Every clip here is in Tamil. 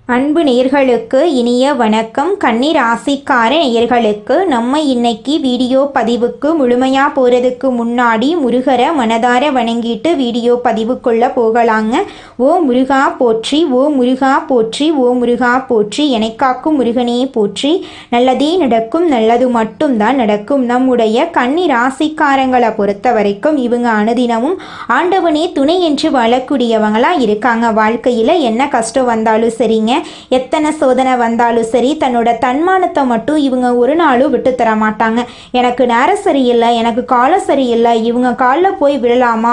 அன்பு நேயர்களுக்கு இனிய வணக்கம். கன்னி ராசிக்கார நேயர்களுக்கு நம்ம இன்னைக்கு வீடியோ பதிவுக்கு முழுமையாக போகிறதுக்கு முன்னாடி முருகரை மனதார வணங்கிட்டு வீடியோ பதிவுக்குள்ளே போகலாங்க. ஓ முருகா போற்றி, ஓ முருகா போற்றி, ஓ முருகா போற்றி, எனக்காக்கும் முருகனே போற்றி. நல்லதே நடக்கும், நல்லது மட்டும்தான் நடக்கும். நம்முடைய கன்னி ராசிக்காரங்களை பொறுத்த வரைக்கும் இவங்க அனுதினமும் ஆண்டவனே துணை என்று வாழக்கூடியவங்களா இருக்காங்க. வாழ்க்கையில் என்ன கஷ்டம் வந்தாலும் சரிங்க, எத்தனை சோதனை வந்தாலும் சரி, தன்னோட தன்மானத்தை மட்டும் இவங்க ஒரு நாளும் விட்டு தர மாட்டாங்க. எனக்கு நேரம் சரியில்லை, எனக்கு காலம் சரியில்லை, இவங்க காலில் போய் விழலாமா,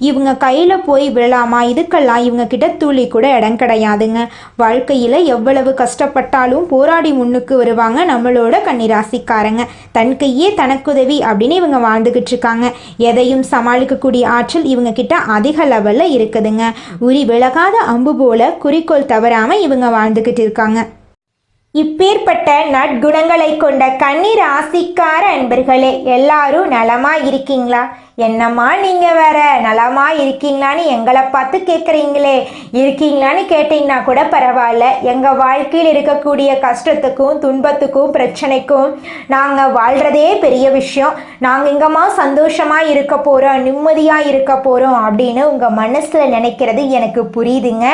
இவங்க கையில் போய் விழலாமா, இதுக்கெல்லாம் இவங்க கிட்ட துளி கூட இடம் கிடையாதுங்க. வாழ்க்கையில் எவ்வளவு கஷ்டப்பட்டாலும் போராடி முன்னுக்கு வருவாங்க நம்மளோட கன்னிராசிக்காரங்க. தன் கையே தனக்குதவி அப்படின்னு இவங்க வாழ்ந்துகிட்டு இருக்காங்க. எதையும் சமாளிக்கக்கூடிய ஆற்றல் இவங்க கிட்ட அதிக லெவலில் இருக்குதுங்க. உரி விலகாத அம்பு போல குறிக்கோள் தவறாமல் இவங்க வாழ்ந்துக்கிட்டு இருக்காங்க. இப்பேற்பட்ட நற்குணங்களை கொண்ட கன்னி ராசிக்கார அன்பர்களே, எல்லாரும் நலமா இருக்கீங்களா? என்னம்மா நீங்கள் வேற நலமா இருக்கீங்களான்னு எங்களை பார்த்து கேட்குறீங்களே. இருக்கீங்களான்னு கேட்டிங்கன்னா கூட பரவாயில்ல. எங்கள் வாழ்க்கையில் இருக்கக்கூடிய கஷ்டத்துக்கும் துன்பத்துக்கும் பிரச்சனைக்கும் நாங்கள் வாழ்கிறதே பெரிய விஷயம். நாங்கள் எங்கம்மா சந்தோஷமாக இருக்க போகிறோம், நிம்மதியாக இருக்க போகிறோம் அப்படின்னு உங்கள் மனசில் நினைக்கிறது எனக்கு புரியுதுங்க.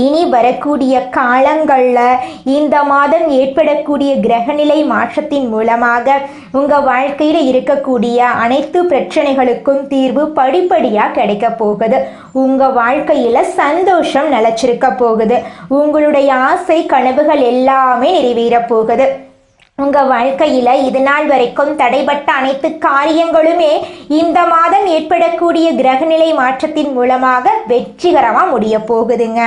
இனி வரக்கூடிய காலங்களில் இந்த மாதம் ஏற்படக்கூடிய கிரகநிலை மாற்றத்தின் மூலமாக உங்கள் வாழ்க்கையில் இருக்கக்கூடிய அனைத்து பிரச்சனைகளுக்கும் தீர்வு படிப்படியாக கிடைக்க போகுது. உங்க வாழ்க்கையில சந்தோஷம் நிலைச்சிருக்க போகுது. உங்களுடைய ஆசை கனவுகள் எல்லாமே நிறைவேற போகுது. உங்க வாழ்க்கையில இது நாள் வரைக்கும் தடைபட்ட அனைத்து காரியங்களுமே இந்த மாதம் ஏற்படக்கூடிய கிரகநிலை மாற்றத்தின் மூலமாக வெற்றிகரமா முடிய போகுதுங்க.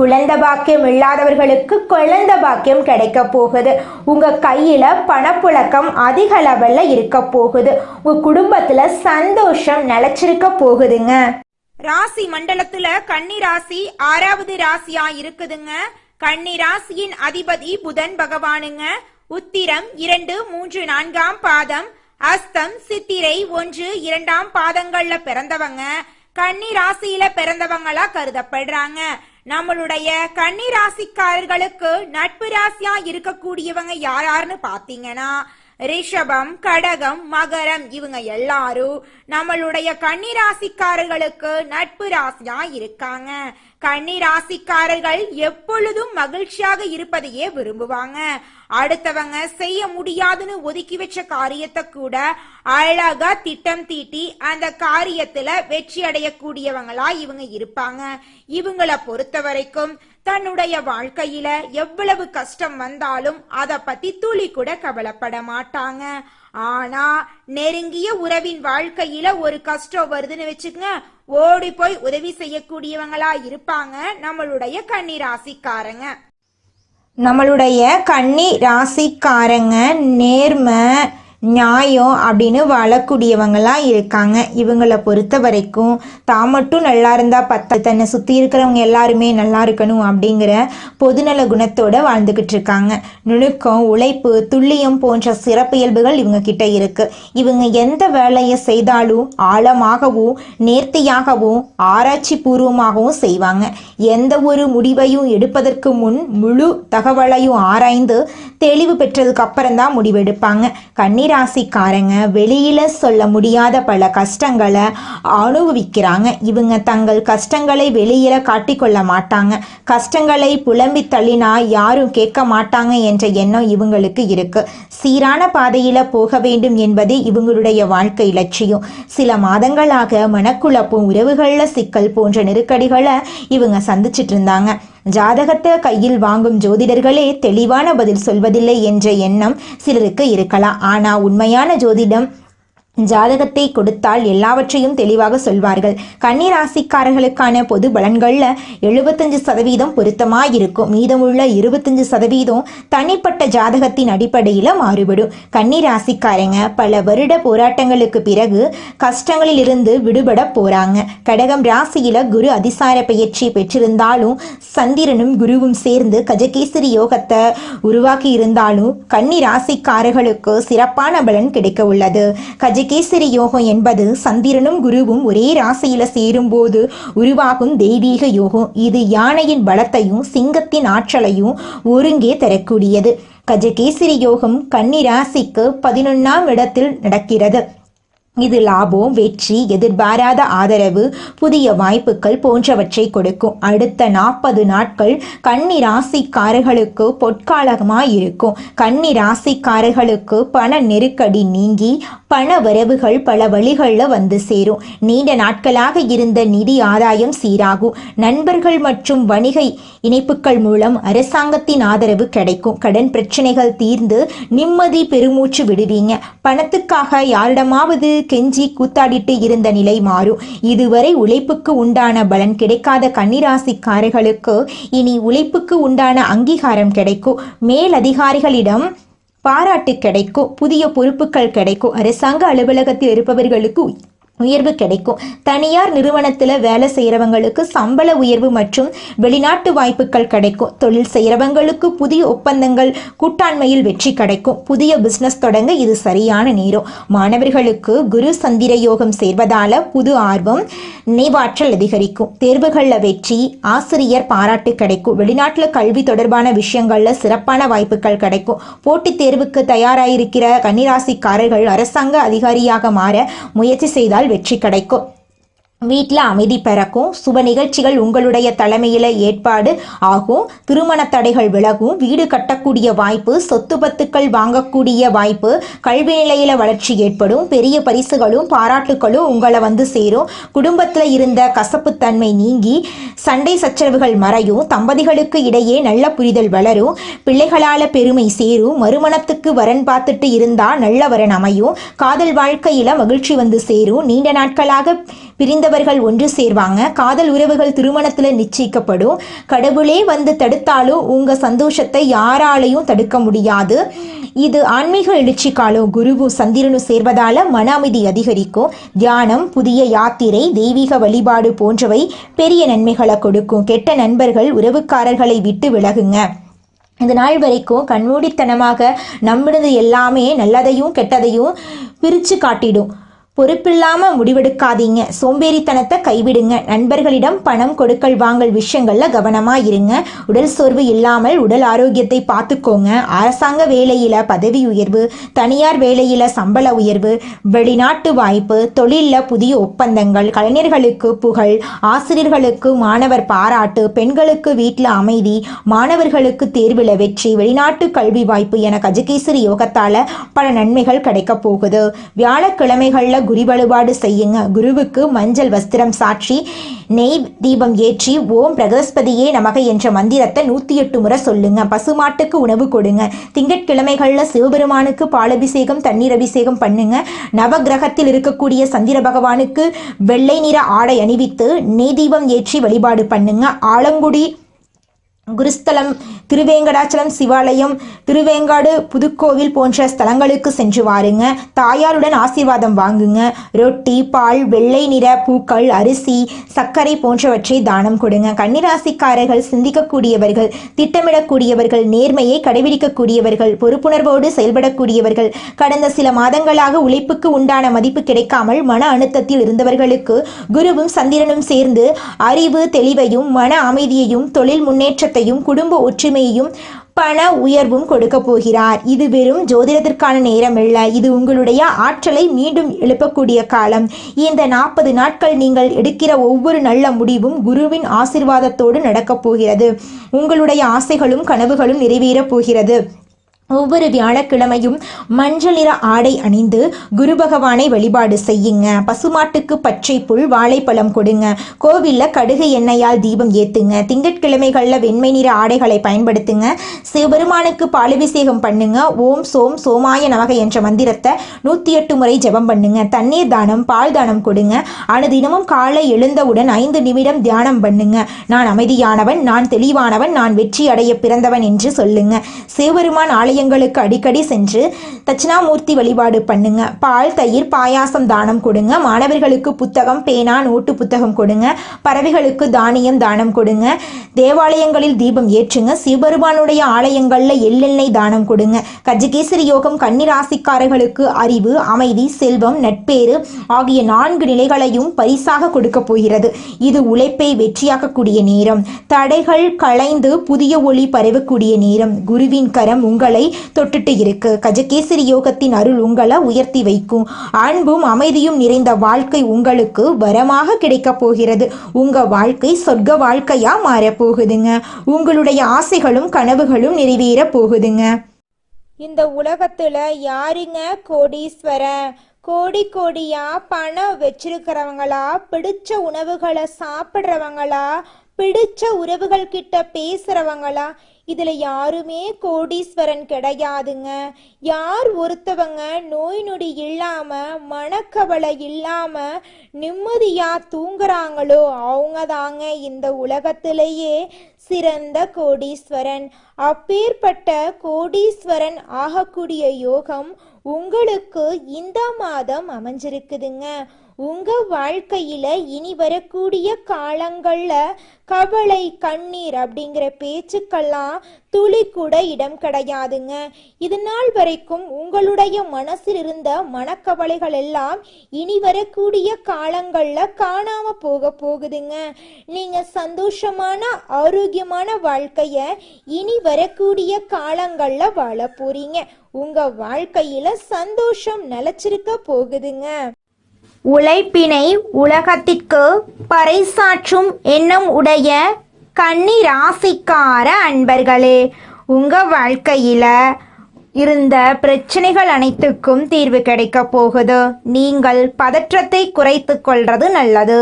குழந்தை பாக்கியம் இல்லாதவர்களுக்கு குழந்தை பாக்கியம் கிடைக்க போகுது. உங்க கையில பணப்புழக்கம் அதிக லெவல்ல இருக்க போகுது. உங்க குடும்பத்துல சந்தோஷம் நிலைச்சிருக்க போகுதுங்க. ராசி மண்டலத்துல கன்னி ராசி 6வது ராசியா இருக்குதுங்க. கன்னி ராசியின் அதிபதி புதன் பகவானுங்க. உத்திரம் 2, 3, 4ஆம் பாதம், அஸ்தம், சித்திரை 1, 2ஆம் பாதங்கள்ல பிறந்தவங்க கன்னி ராசியில பிறந்தவங்களா கருதப்படுறாங்க. நம்மளுடைய கன்னி ராசிக்காரர்களுக்கு நட்பு ராசியா இருக்கக்கூடியவங்க யாருன்னு பாத்தீங்கன்னா ரிஷபம், கடகம், மகரம், இவங்க எல்லாரும் நம்மளுடைய கன்னி ராசிக்காரர்களுக்கு நட்பு ராசியா இருக்காங்க. கன்னி ராசிக்காரர்கள் எப்பொழுதும் மகிழ்ச்சியாக இருப்பதையே விரும்புவாங்க. அடுத்தவங்க செய்ய முடியாதுன்னு ஒதுக்கி வச்ச காரியத்தை கூட அழகா திட்டம் தீட்டி அந்த காரியத்துல வெற்றி அடையக்கூடியவங்களா இவங்க இருப்பாங்க. இவங்களை பொறுத்த வரைக்கும் தன்னுடைய வாழ்க்கையில எவ்வளவு கஷ்டம் வந்தாலும் அதை பத்தி துளி கூட கவலைப்பட மாட்டாங்க. ஆனா நெருங்கிய உறவின் வாழ்க்கையில ஒரு கஷ்டம் வருதுன்னு வச்சுக்கங்க, ஓடி போய் உதவி செய்யக்கூடியவங்களா இருப்பாங்க நம்மளுடைய கன்னி ராசிக்காரங்க. நம்மளுடைய கன்னி ராசிக்காரங்க நேர்மை நியாயம் அப்படின்னு வாழக்கூடியவங்களாம் இருக்காங்க. இவங்களை பொறுத்த வரைக்கும் தான் மட்டும் நல்லா இருந்தால் பத்த, தன்னை சுற்றி இருக்கிறவங்க எல்லாருமே நல்லா இருக்கணும் அப்படிங்கிற பொதுநல குணத்தோடு வாழ்ந்துக்கிட்டு இருக்காங்க. நுணுக்கம், உழைப்பு, துல்லியம் போன்ற சிறப்பியல்புகள் இவங்க கிட்ட இருக்கு. இவங்க எந்த வேலையை செய்தாலும் ஆழமாகவும் நேர்த்தியாகவும் ஆராய்ச்சி பூர்வமாகவும் செய்வாங்க. எந்த ஒரு முடிவையும் எடுப்பதற்கு முன் முழு தகவலையும் ஆராய்ந்து தெளிவு பெற்றதுக்கு அப்புறம் தான் முடிவெடுப்பாங்க. கன்னி ராசிக்காரங்க வெளியில சொல்ல முடியாத பல கஷ்டங்களை அனுபவிக்கிறாங்க. இவங்க தங்கள் கஷ்டங்களை வெளியில காட்டிக்கொள்ள மாட்டாங்க. கஷ்டங்களை புலம்பி தள்ளினா யாரும் கேட்க மாட்டாங்க என்ற எண்ணம் இவங்களுக்கு இருக்கு. சீரான பாதையில போக வேண்டும் என்பது இவங்களுடைய வாழ்க்கை லட்சியம். சில மாதங்களாக மனக்குழப்பம், உறவுகள்ல சிக்கல் போன்ற நெருக்கடிகளை இவங்க சந்திச்சிட்டு இருந்தாங்க. ஜாதகத்தை கையில் வாங்கும் ஜோதிடர்களே தெளிவான பதில் சொல்வதில்லை என்ற எண்ணம் சிலருக்கு இருக்கலாம். ஆனால் உண்மையான ஜோதிடம் ஜாதகத்தை கொடுத்தால் எல்லாவற்றையும் தெளிவாக சொல்வார்கள். கன்னி ராசிக்காரர்களுக்கான பொது பலன்கள்ல 75% பொருத்தமாக இருக்கும். மீதமுள்ள 25% தனிப்பட்ட ஜாதகத்தின் அடிப்படையில் மாறுபடும். கன்னி ராசிக்காரங்க பல வருட போராட்டங்களுக்கு பிறகு கஷ்டங்களில் இருந்து விடுபட போறாங்க. கடகம் ராசியில குரு அதிசார பயிற்சி பெற்றிருந்தாலும் சந்திரனும் குருவும் சேர்ந்து கஜகேசரி யோகத்தை உருவாக்கி இருந்தாலும் கன்னி ராசிக்காரர்களுக்கு சிறப்பான பலன் கிடைக்க உள்ளது. கஜகேசரி யோகம் என்பது சந்திரனும் குருவும் ஒரே ராசியில சேரும்போது உருவாகும் தெய்வீக யோகம். இது யானையின் பலத்தையும் சிங்கத்தின் ஆற்றலையும் ஒருங்கே தரக்கூடியது. கஜகேசரி யோகம் கன்னி ராசிக்கு 11ஆம் இடத்தில் நடக்கிறது. இது லாபம், வெற்றி, எதிர்பாராத ஆதரவு, புதிய வாய்ப்புகள் போன்றவற்றை கொடுக்கும். அடுத்த 40 நாட்கள் கன்னி ராசிக்காரர்களுக்கு பொற்காலமாயிருக்கும். கன்னி ராசிக்காரர்களுக்கு பண நெருக்கடி நீங்கி பண வரவுகள் பல வழிகளில் வந்து சேரும். நீண்ட நாட்களாக இருந்த நிதி ஆதாயம் சீராகும். நண்பர்கள் மற்றும் வணிக இணைப்புகள் மூலம் அரசாங்கத்தின் ஆதரவு கிடைக்கும். கடன் பிரச்சனைகள் தீர்ந்து நிம்மதி பெருமூச்சு விடுவீங்க. பணத்துக்காக யாரிடமாவது கெஞ்சி கூத்தாடிட்டு இருந்த நிலை மாறும். இதுவரை உழைப்புக்கு உண்டான பலன் கிடைக்காத கன்னிராசிக்காரர்களுக்கு இனி உழைப்புக்கு உண்டான அங்கீகாரம் கிடைக்கும். மேலதிகாரிகளிடம் பாராட்டு கிடைக்கும். புதிய பொறுப்புகள் கிடைக்கும். அரசாங்க அலுவலகத்தில் இருப்பவர்களுக்கு உயர்வு கிடைக்கும். தனியார் நிறுவனத்தில் வேலை செய்கிறவங்களுக்கு சம்பள உயர்வு மற்றும் வெளிநாட்டு வாய்ப்புகள் கிடைக்கும். தொழில் செய்கிறவங்களுக்கு புதிய ஒப்பந்தங்கள், கூட்டாண்மையில் வெற்றி கிடைக்கும். புதிய பிஸ்னஸ் தொடங்க இது சரியான நேரம். மாணவர்களுக்கு குரு சந்திர யோகம் சேர்வதால புது ஆர்வம், நினைவாற்றல் அதிகரிக்கும். தேர்வுகளில் வெற்றி, ஆசிரியர் பாராட்டு கிடைக்கும். வெளிநாட்டில் கல்வி தொடர்பான விஷயங்களில் சிறப்பான வாய்ப்புகள் கிடைக்கும். போட்டித் தேர்வுக்கு தயாராகிருக்கிற கன்னிராசிக்காரர்கள் அரசாங்க அதிகாரியாக மாற முயற்சி செய்தால் வெற்றி கிடைக்கும். வீட்டில் அமைதி பிறக்கும். சுப நிகழ்ச்சிகள் உங்களுடைய தலைமையில் ஏற்பாடு ஆகும். திருமண தடைகள் விலகும். வீடு கட்டக்கூடிய வாய்ப்பு, சொத்து பத்துக்கள் வாங்கக்கூடிய வாய்ப்பு, கல்வி நிலையில வளர்ச்சி ஏற்படும். பெரிய பரிசுகளும் பாராட்டுகளும் உங்களை வந்து சேரும். குடும்பத்தில் இருந்த கசப்புத்தன்மை நீங்கி சண்டை சச்சரவுகள் மறையும். தம்பதிகளுக்கு இடையே நல்ல புரிதல் வளரும். பிள்ளைகளால் பெருமை சேரும். மறுமணத்துக்கு வரன் பார்த்துட்டு இருந்தால் நல்ல வரன் அமையும். காதல் வாழ்க்கையில் மகிழ்ச்சி வந்து சேரும். நீண்ட நாட்களாக பிரிந்தவர்கள் ஒன்று சேர்வாங்க. காதல் உறவுகள் திருமணத்தில் நிச்சயிக்கப்படும். கடவுளே வந்து தடுத்தாலும் உங்கள் சந்தோஷத்தை யாராலையும் தடுக்க முடியாது. இது ஆன்மீக எழுச்சி காலம். குருவும் சந்திரனும் சேர்வதால மன அமைதி அதிகரிக்கும். தியானம், புதிய யாத்திரை, தெய்வீக வழிபாடு போன்றவை பெரிய நன்மைகளை கொடுக்கும். கெட்ட நண்பர்கள், உறவுக்காரர்களை விட்டு விலகுங்க. இந்த நாள் வரைக்கும் கண்மூடித்தனமாக நம்பினது எல்லாமே நல்லதையும் கெட்டதையும் பிரித்து காட்டிடும். பொறுப்பில்லாமல் முடிவெடுக்காதீங்க. சோம்பேறித்தனத்தை கைவிடுங்க. நண்பர்களிடம் பணம் கொடுக்கல் வாங்கல் விஷயங்களில் கவனமாக இருங்க. உடல் சோர்வு இல்லாமல் உடல் ஆரோக்கியத்தை பார்த்துக்கோங்க. அரசாங்க வேலையில் பதவி உயர்வு, தனியார் வேலையில் சம்பள உயர்வு, வெளிநாட்டு வாய்ப்பு, தொழிலில் புதிய ஒப்பந்தங்கள், கலைஞர்களுக்கு புகழ், ஆசிரியர்களுக்கு மாணவர் பாராட்டு, பெண்களுக்கு வீட்டில் அமைதி, மாணவர்களுக்கு தேர்வில் வெற்றி, வெளிநாட்டு கல்வி வாய்ப்பு என கஜகேசரி யோகத்தால் பல நன்மைகள் கிடைக்க போகுது. வியாழக்கிழமைகளில் குரு வழிபாடு செய்யுங்க. குருவுக்கு மஞ்சள் வஸ்திரம் சாற்றி நெய் தீபம் ஏற்றி ஓம் பிரகஸ்பதியே நமக என்ற மந்திரத்தை 108 முறை சொல்லுங்க. பசுமாட்டுக்கு உணவு கொடுங்க. திங்கட்கிழமைகளில் சிவபெருமானுக்கு பாலபிஷேகம், தண்ணீர் அபிஷேகம் பண்ணுங்க. நவகிரகத்தில் இருக்கக்கூடிய சந்திர பகவானுக்கு வெள்ளை நிற ஆடை அணிவித்து நெய் தீபம் ஏற்றி வழிபாடு பண்ணுங்க. ஆலங்குடி குருஸ்தலம், திருவேங்கடாச்சலம் சிவாலயம், திருவேங்காடு புதுக்கோவில் போன்ற ஸ்தலங்களுக்கு சென்று வாருங்க. தாயாருடன் ஆசீர்வாதம் வாங்குங்க. ரொட்டி, பால், வெள்ளை நிற பூக்கள், அரிசி, சர்க்கரை போன்றவற்றை தானம் கொடுங்க. கன்னிராசிக்காரர்கள் சிந்திக்கக்கூடியவர்கள், திட்டமிடக்கூடியவர்கள், நேர்மையை கடைபிடிக்கக்கூடியவர்கள், பொறுப்புணர்வோடு செயல்படக்கூடியவர்கள். கடந்த சில மாதங்களாக உழைப்புக்கு உண்டான மதிப்பு கிடைக்காமல் மன அழுத்தத்தில் இருந்தவர்களுக்கு குருவும் சந்திரனும் சேர்ந்து அறிவு தெளிவையும் மன அமைதியையும் தொழில் முன்னேற்ற குடும்ப ஒற்றுமையையும் பண உயர்வும் கொடுக்க போகிறார். இது வெறும் ஜோதிடத்திற்கான நேரம் அல்ல. இது உங்களுடைய ஆற்றலை மீண்டும் எழுப்பக்கூடிய காலம். இந்த 40 நாட்கள் நீங்கள் எடுக்கிற ஒவ்வொரு நல்ல முடிவும் குருவின் ஆசீர்வாதத்தோடு நடக்கப் போகிறது. உங்களுடைய ஆசைகளும் கனவுகளும் நிறைவேறப் போகிறது. ஒவ்வொரு வியாழக்கிழமையும் மஞ்சள் நிற ஆடை அணிந்து குரு பகவானை வழிபாடு செய்யுங்க. பசுமாட்டுக்கு பச்சை புல், வாழைப்பழம் கொடுங்க. கோவிலில் கடுகு எண்ணெயால் தீபம் ஏற்றுங்க. திங்கட்கிழமைகளில் வெண்மை நிற ஆடைகளை பயன்படுத்துங்க. சிவபெருமானுக்கு பாலபிஷேகம் பண்ணுங்க. ஓம் சோம் சோமாய நமக என்ற மந்திரத்தை 108 முறை ஜெபம் பண்ணுங்க. தண்ணீர் தானம், பால் தானம் கொடுங்க. அனுதினமும் காலை எழுந்தவுடன் 5 நிமிடம் தியானம் பண்ணுங்க. நான் அமைதியானவன், நான் தெளிவானவன், நான் வெற்றி அடைய பிறந்தவன் என்று சொல்லுங்க. சிவபெருமான் ஆலய ஆலயங்களுக்கு அடிக்கடி சென்று தட்சிணாமூர்த்தி வழிபாடு பண்ணுங்க. பால், தயிர், பாயாசம் தானம் கொடுங்க. மாணவர்களுக்கு புத்தகம், பேனா, நோட்டு புத்தகம் கொடுங்க. பறவைகளுக்கு தானியம் தானம் கொடுங்க. தேவாலயங்களில் தீபம் ஏற்றுங்க. சிவபெருமானுடைய ஆலயங்களில் எள்ளெண்ணெய் தானம் கொடுங்க. கஜகேசரி யோகம் கன்னி ராசிக்காரர்களுக்கு அறிவு, அமைதி, செல்வம், நட்பேறு ஆகிய 4 நிலைகளையும் பரிசாக கொடுக்க போகிறது. இது உழைப்பை வெற்றியாக்கக்கூடிய நேரம். தடைகள் களைந்து புதிய ஒளி பரவக்கூடிய நேரம். குருவின் கரம் உங்களை தொட்டுட்டு இருக்கு. கஜகேசரி யோகத்தின் அருள் உங்களை உயர்த்தி வைக்கும். அன்பும் அமைதியும் நிறைந்த வாழ்க்கை உங்களுக்கு வரமாக கிடைக்க போகிறது. உங்க வாழ்க்கை சொர்க்க வாழ்க்கையா மாறப்போகுதுங்க. உங்களுடைய ஆசைகளும் கனவுகளும் நிறைவேற போகுதுங்க. இந்த உலகத்துல யாருங்க கோடீஸ்வரன்? கோடி கோடியா பணம் வச்சிருக்கிறவங்களா, பிடிச்ச உணவுகளை சாப்பிட்றவங்களா, பிடிச்ச உறவுகள் கிட்ட பேசுறவங்களா? இதுல யாருமே கோடீஸ்வரன் கிடையாதுங்க. யார் ஒருத்தவங்க நோய் நொடி இல்லாம, மனக்கவலை இல்லாம நிம்மதியா தூங்குறாங்களோ அவங்க தாங்க இந்த உலகத்திலேயே சிறந்த கோடீஸ்வரன். அப்பேற்பட்ட கோடீஸ்வரன் ஆகக்கூடிய யோகம் உங்களுக்கு இந்த மாதம் அமைஞ்சிருக்குதுங்க. உங்க வாழ்க்கையில இனி வரக்கூடிய காலங்கள்ல கவலை, கண்ணீர் அப்படிங்கிற பேச்சுக்கெல்லாம் துளி கூட இடம் கிடையாதுங்க. இது நாள் வரைக்கும் உங்களுடைய மனசில் இருந்த மனக்கவலைகள் எல்லாம் இனி வரக்கூடிய காலங்கள்ல காணாம போகுதுங்க. நீங்க சந்தோஷமான ஆரோக்கியமான வாழ்க்கைய இனி வரக்கூடிய காலங்கள்ல வாழ போறீங்க. உங்க வாழ்க்கையில சந்தோஷம் நிலைச்சிருக்க போகுதுங்க. உழைப்பினை உலகத்திற்கு பறைசாற்றும் எண்ணம் உடைய கன்னி ராசிக்கார அன்பர்களே, உங்க வாழ்க்கையில இருந்த பிரச்சனைகள் அனைத்துக்கும் தீர்வு கிடைக்க போகுது. நீங்கள் பதற்றத்தை குறைத்து கொள்றது நல்லது.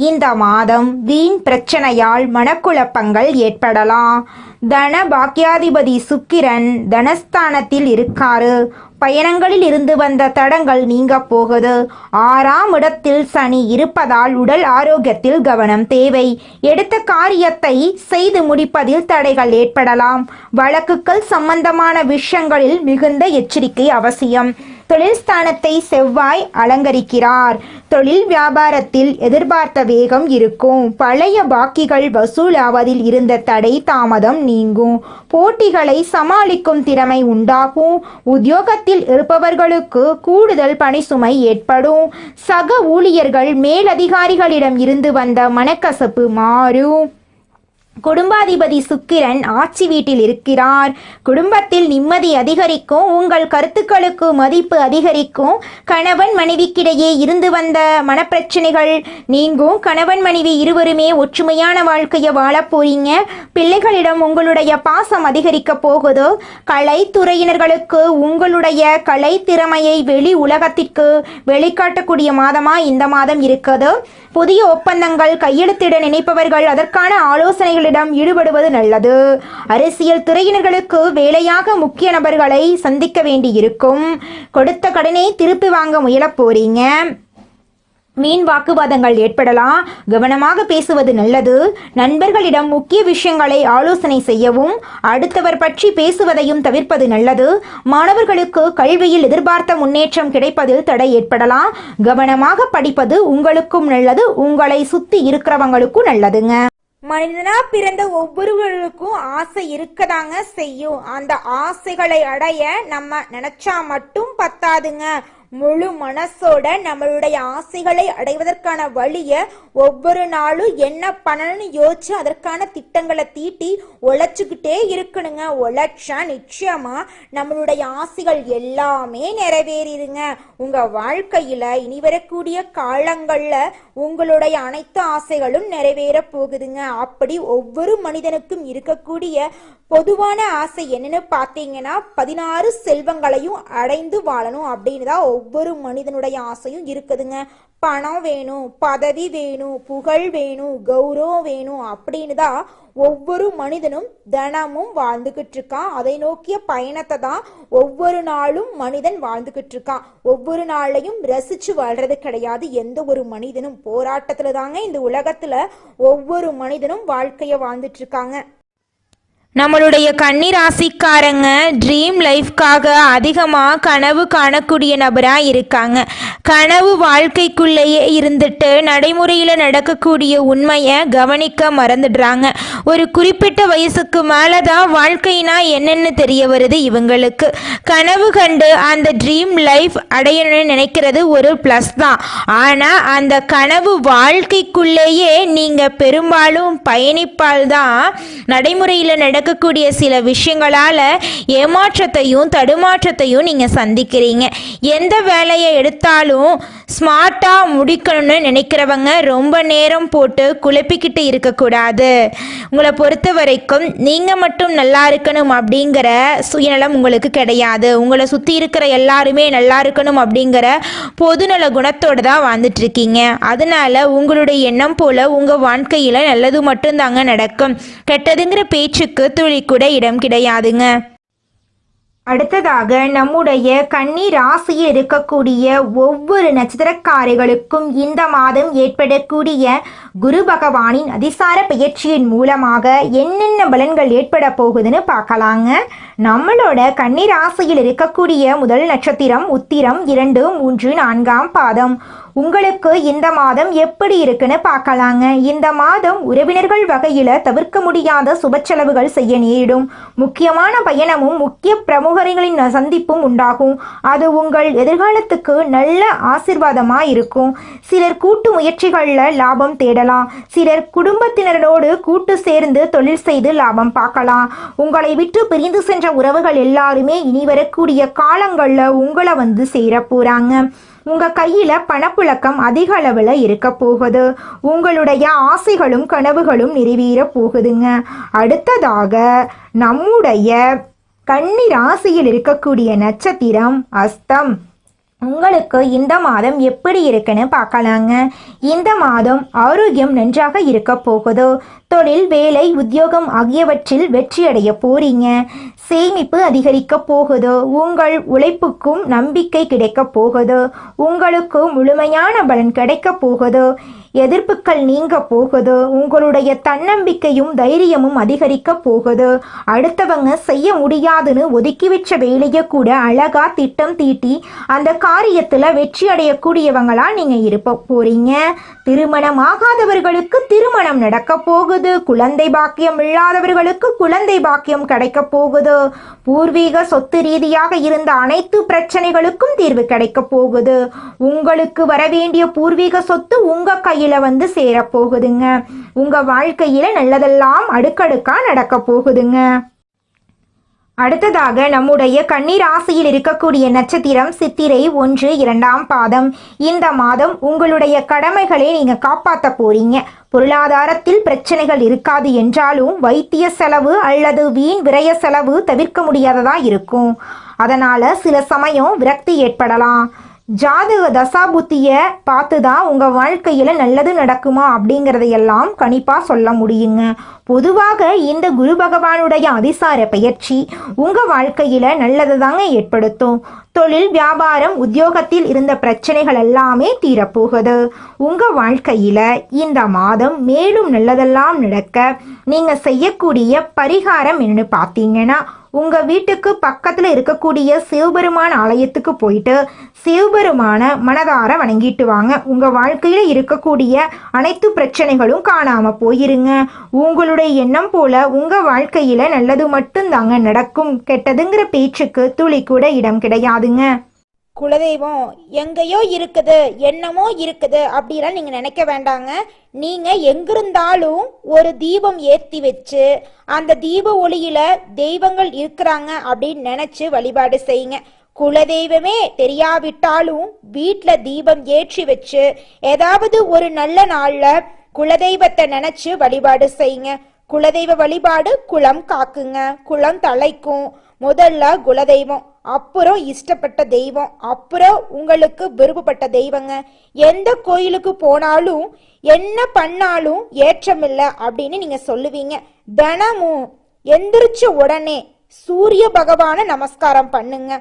இந்த மாதம் வீண் பிரச்சனையால் மனக்குழப்பங்கள் ஏற்படலாம். தன பாக்கியாதிபதி சுக்கிரன் தனஸ்தானத்தில் இருக்காரு. பயணங்களில் இருந்து வந்த தடங்கள் நீங்க போகுது. 6ஆம் இடத்தில் சனி இருப்பதால் உடல் ஆரோக்கியத்தில் கவனம் தேவை. எடுத்த காரியத்தை செய்து முடிப்பதில் தடைகள் ஏற்படலாம். வழக்குகள் சம்பந்தமான விஷயங்களில் மிகுந்த எச்சரிக்கை அவசியம். தொழில் ஸ்தானத்தை செவ்வாய் அலங்கரிக்கிறார். தொழில் வியாபாரத்தில் எதிர்பார்த்த வேகம் இருக்கும். பழைய பாக்கிகள் வசூலாவதில் இருந்த தடை தாமதம் நீங்கும். போட்டிகளை சமாளிக்கும் திறமை உண்டாகும். உத்தியோகத்தில் இருப்பவர்களுக்கு கூடுதல் பணி சுமை ஏற்படும். சக ஊழியர்கள் மேலதிகாரிகளிடம் இருந்து வந்த மனக்கசப்பு மாறும். குடும்பாதிபதி சுக்கிரன் ஆட்சி வீட்டில் இருக்கிறார். குடும்பத்தில் நிம்மதி அதிகரிக்கும். உங்கள் கருத்துக்களுக்கு மதிப்பு அதிகரிக்கும். கணவன் மனைவிக்கிடையே இருந்து வந்த மனப்பிரச்சனைகள் நீங்கும். கணவன் மனைவி இருவருமே ஒற்றுமையான வாழ்க்கையை வாழ போறீங்க. பிள்ளைகளிடம் உங்களுடைய பாசம் அதிகரிக்க போகுது. கலைத்துறையினர்களுக்கு உங்களுடைய கலை திறமையை வெளி உலகத்திற்கு வெளிக்காட்டக்கூடிய மாதமா இந்த மாதம் இருக்குது. புதிய ஒப்பந்தங்கள் கையெழுத்திட நினைப்பவர்கள் அதற்கான ஆலோசனைகளிடம் ஈடுபடுவது நல்லது. அரசியல் துறையினர்களுக்கு வேலையாக முக்கிய நபர்களை சந்திக்க வேண்டியிருக்கும். கொடுத்த கடனை திருப்பி வாங்க முயல போறீங்க. மீன் வாக்குவாதங்கள் ஏற்படலாம். கவனமாக பேசுவது நல்லது. நண்பர்களிடம் முக்கிய விஷயங்களை ஆலோசனை செய்யவும் அடுத்தவர் பற்றி பேசுவதையும் தவிர்ப்பது நல்லது. மாணவர்களுக்கு கல்வியில் எதிர்பார்த்த முன்னேற்றம் கிடைப்பதில் தடை ஏற்படலாம். கவனமாக படிப்பது உங்களுக்கும் நல்லது, உங்களை சுத்தி இருக்கிறவங்களுக்கும் நல்லதுங்க. மனிதனா பிறந்த ஒவ்வொருவருக்கும் ஆசை இருக்கதாங்க செய்யும். அந்த ஆசைகளை அடைய நம்ம நினைச்சா மட்டும் பத்தாதுங்க. முழு மனசோட நம்மளுடைய ஆசைகளை அடைவதற்கான வழிய ஒவ்வொரு நாளும் என்ன பண்ணணும்னு யோசிச்சு அதற்கான திட்டங்களை தீட்டி உழைச்சுக்கிட்டே இருக்கணுங்க. உழைச்சா நிச்சயமா நம்மளுடைய ஆசைகள் எல்லாமே நிறைவேறிடுங்க. உங்க வாழ்க்கையில இனி வரக்கூடிய காலங்கள்ல உங்களுடைய அனைத்து ஆசைகளும் நிறைவேற போகுதுங்க. அப்படி ஒவ்வொரு மனிதனுக்கும் இருக்கக்கூடிய பொதுவான ஆசை என்னன்னு பார்த்தீங்கன்னா 16 செல்வங்களையும் அடைந்து வாழணும் அப்படின்னு தான் ஒவ்வொரு மனிதனுடைய ஆசையும் இருக்குதுங்க. பணம் வேணும், பதவி வேணும், புகழ் வேணும், கௌரவம் வேணும் அப்படின்னு தான் ஒவ்வொரு மனிதனும் தினமும் வாழ்ந்துகிட்டு இருக்கான். அதை நோக்கிய பயணத்தை தான் ஒவ்வொரு நாளும் மனிதன் வாழ்ந்துகிட்டு இருக்கான். ஒவ்வொரு நாளையும் ரசிச்சு வாழ்றது கிடையாது. எந்த ஒரு மனிதனும் போராட்டத்துல தாங்க இந்த உலகத்துல ஒவ்வொரு மனிதனும் வாழ்க்கைய வாழ்ந்துட்டு இருக்காங்க. நம்மளுடைய கன்னி ராசிக்காரங்க ட்ரீம் லைஃப்காக அதிகமாக கனவு காணக்கூடிய நபராக இருக்காங்க. கனவு வாழ்க்கைக்குள்ளேயே இருந்துட்டு நடைமுறையில் நடக்கக்கூடிய உண்மையை கவனிக்க மறந்துடுறாங்க. ஒரு குறிப்பிட்ட வயசுக்கு மேலே தான் வாழ்க்கைனா என்னென்னு தெரிய வருது இவங்களுக்கு. கனவு கண்டு அந்த ட்ரீம் லைஃப் அடையணும்னு நினைக்கிறது ஒரு ப்ளஸ் தான். ஆனால் அந்த கனவு வாழ்க்கைக்குள்ளேயே நீங்கள் பெரும்பாலும் பயணிப்பால் தான் நடைமுறையில் நடக்கக்கூடிய சில விஷயங்களால் ஏமாற்றத்தையும் தடுமாற்றத்தையும் நீங்கள் சந்திக்கிறீங்க. எந்த வேலையை எடுத்தாலும் ஸ்மார்ட்டாக முடிக்கணும்னு நினைக்கிறவங்க ரொம்ப நேரம் போட்டு குழப்பிக்கிட்டு இருக்கக்கூடாது. உங்களை பொறுத்த வரைக்கும் நீங்கள் மட்டும் நல்லா இருக்கணும் அப்படிங்கிற சுயநலம் உங்களுக்கு கிடையாது. உங்களை சுற்றி இருக்கிற எல்லாருமே நல்லா இருக்கணும் அப்படிங்கிற பொதுநல குணத்தோடு தான் வாழ்ந்துட்டு இருக்கீங்க. அதனால உங்களுடைய எண்ணம் போல் உங்கள் வாழ்க்கையில் நல்லது மட்டும்தாங்க நடக்கும். கெட்டதுங்கிற பேச்சுக்கு துளி கூட இடம் கிடையாதுங்க. அடுத்ததாக நம்முடைய கன்னி ராசியில் இருக்கக்கூடிய ஒவ்வொரு நட்சத்திரக்காரர்களுக்கும் இந்த மாதம் ஏற்படக்கூடிய குரு பகவானின் அதிசார பயிற்சியின் மூலமாக என்னென்ன பலன்கள் ஏற்பட போகுதுன்னு பார்க்கலாங்க. நம்மளோட கன்னி ராசியில் இருக்கக்கூடிய முதல் நட்சத்திரம் உத்திரம் 2, 3, 4ஆம் பாதம். உங்களுக்கு இந்த மாதம் எப்படி இருக்குன்னு பார்க்கலாங்க. இந்த மாதம் உறவினர்கள் வகையில் தவிர்க்க முடியாத சுப செலவுகள் செய்ய நேரிடும். முக்கியமான பயணமும் முக்கிய பிரமுகர்களின் சந்திப்பும் உண்டாகும். அது உங்கள் எதிர்காலத்துக்கு நல்ல ஆசீர்வாதமாக இருக்கும். சிலர் கூட்டு முயற்சிகளில் லாபம் தேடலாம். சிலர் குடும்பத்தினரோடு கூட்டு சேர்ந்து தொழில் செய்து லாபம் பார்க்கலாம். உங்களை விட்டு பிரிந்து சென்ற உறவுகள் எல்லாருமே இனி வரக்கூடிய காலங்களில் உங்களை வந்து சேர போகிறாங்க. உங்கள் கையில் பணப்புழக்கம் அதிக அளவில் இருக்க போகுது. உங்களுடைய ஆசைகளும் கனவுகளும் நிறைவேற போகுதுங்க. அடுத்ததாக நம்முடைய கன்னி ராசியில் இருக்கக்கூடிய நட்சத்திரம் அஸ்தம். உங்களுக்கு இந்த மாதம் எப்படி இருக்குன்னு பார்க்கலாங்க. இந்த மாதம் ஆரோக்கியம் நன்றாக இருக்க போகுது. தொழில், வேலை, உத்தியோகம் ஆகியவற்றில் வெற்றியடைய போறீங்க. சேமிப்பு அதிகரிக்க போகுது. உங்கள் உழைப்புக்கும் நம்பிக்கை கிடைக்க போகுது. உங்களுக்கு முழுமையான பலன் கிடைக்க போகுது. எதிர்ப்புகள் நீங்க போகுது. உங்களுடைய தன்னம்பிக்கையும் தைரியமும் அதிகரிக்க போகுது. அடுத்தவங்க செய்ய முடியாதுன்னு ஒதுக்கி வச்ச வேலையை கூட அழகா திட்டம் தீட்டி அந்த காரியத்தில் வெற்றி அடையக்கூடியவங்களா நீங்க இருப்ப போறீங்க. திருமணம் ஆகாதவர்களுக்கு திருமணம் நடக்க போகுது. குழந்தை பாக்கியம் இல்லாதவர்களுக்கு குழந்தை பாக்கியம் கிடைக்க போகுது. பூர்வீக சொத்து ரீதியாக இருந்த அனைத்து பிரச்சனைகளுக்கும் தீர்வு கிடைக்க போகுது. உங்களுக்கு வரவேண்டிய பூர்வீக சொத்து உங்க கையில் வந்து சேரப்போகுதுங்க. உங்க வாழ்க்கையில நல்லதெல்லாம் அடுக்கடுக்கா நடக்க போகுதுங்க. அடுத்ததாக நம்முடைய கன்னி ராசியில் இருக்கக்கூடிய நட்சத்திரம் சித்திரை 1, 2ஆம் பாதம். இந்த மாதம் உங்களுடைய கடமைகளை நீங்க காப்பாற்ற போறீங்க. பொருளாதாரத்தில் பிரச்சனைகள் இருக்காது என்றாலும் வைத்திய செலவு அல்லது வீண் விரய செலவு தவிர்க்க முடியாததா இருக்கும். அதனால சில சமயம் விரக்தி ஏற்படலாம். ஜாதக தசாபுத்தியை பார்த்து தான் உங்கள் வாழ்க்கையில் நல்லது நடக்குமா அப்படிங்கிறதையெல்லாம் கணிப்பாக சொல்ல முடியுங்க. பொதுவாக இந்த குரு பகவானுடைய அதிசார பயிற்சி உங்கள் வாழ்க்கையில் நல்லது தாங்க ஏற்படுத்தும். தொழில், வியாபாரம், உத்தியோகத்தில் இருந்த பிரச்சனைகள் எல்லாமே தீரப்போகுது. உங்கள் வாழ்க்கையில் இந்த மாதம் மேலும் நல்லதெல்லாம் நடக்க நீங்கள் செய்யக்கூடிய பரிகாரம் என்னன்னு பார்த்தீங்கன்னா, உங்கள் வீட்டுக்கு பக்கத்தில் இருக்கக்கூடிய சிவபெருமான் ஆலயத்துக்கு போயிட்டு சிவபெருமான மனதார வணங்கிட்டு வாங்க. உங்கள் வாழ்க்கையில் இருக்கக்கூடிய அனைத்து பிரச்சனைகளும் காணாமல் போயிருங்க. உங்களுடைய எண்ணம் போல உங்கள் வாழ்க்கையில் நல்லது மட்டும்தாங்க நடக்கும். கெட்டதுங்கிற பேச்சுக்கு துளி கூட இடம் கிடையாதுங்க. குலதெய்வம் எங்கேயோ இருக்குது, என்னமோ இருக்குது அப்படிலாம் நீங்க நினைக்க வேண்டாங்க. நீங்க எங்கிருந்தாலும் ஒரு தீபம் ஏற்றி வச்சு அந்த தீப ஒளியில தெய்வங்கள் இருக்கிறாங்க அப்படின்னு நினைச்சு வழிபாடு செய்யுங்க. குலதெய்வமே தெரியாவிட்டாலும் வீட்டில் தீபம் ஏற்றி வச்சு ஏதாவது ஒரு நல்ல நாள்ல குலதெய்வத்தை நினைச்சு வழிபாடு செய்யுங்க. குலதெய்வ வழிபாடு குலம் காக்குங்க, குலம் தலைக்கும். முதல்ல குலதெய்வம், அப்புறம் இஷ்டப்பட்ட தெய்வம், அப்புறம் உங்களுக்கு விருப்பப்பட்ட தெய்வங்க. எந்த கோயிலுக்கு போனாலும் என்ன பண்ணாலும் ஏற்றமில்லை அப்படின்னு நீங்க சொல்லுவீங்க. தினமும் எந்திரிச்ச உடனே சூரிய பகவானை நமஸ்காரம் பண்ணுங்க.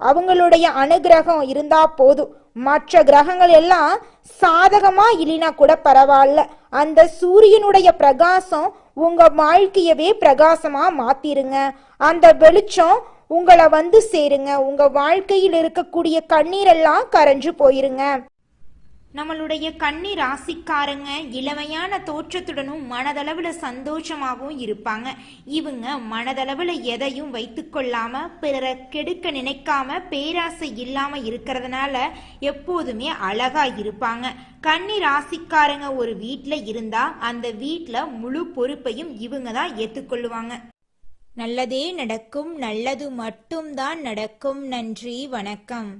அவங்களுடைய அனுகிரகம் இருந்தா போதும். மற்ற கிரகங்கள் எல்லாம் சாதகமா இல்லைனா கூட பரவாயில்ல, அந்த சூரியனுடைய பிரகாசம் உங்க வாழ்க்கையவே பிரகாசமா மாத்திருங்க. அந்த வெளிச்சம் உங்களை வந்து சேருங்க. உங்க வாழ்க்கையில் இருக்கக்கூடிய கண்ணீரெல்லாம் கரைஞ்சு போயிருங்க. நம்மளுடைய கன்னி ராசிக்காரங்க இளமையான தோற்றத்துடனும் மனதளவுல சந்தோஷமாகவும் இருப்பாங்க. இவங்க மனதளவுல எதையும் வைத்து கொள்ளாம பிறரை கெடுக்க நினைக்காம பேராசை இல்லாம இருக்கிறதுனால எப்போதுமே அழகா இருப்பாங்க. கன்னி ராசிக்காரங்க ஒரு வீட்டில் இருந்தா அந்த வீட்டில் முழு பொறுப்பையும் இவங்க தான் ஏற்றுக்கொள்ளுவாங்க. நல்லதே நடக்கும், நல்லது மட்டும்தான் நடக்கும். நன்றி, வணக்கம்.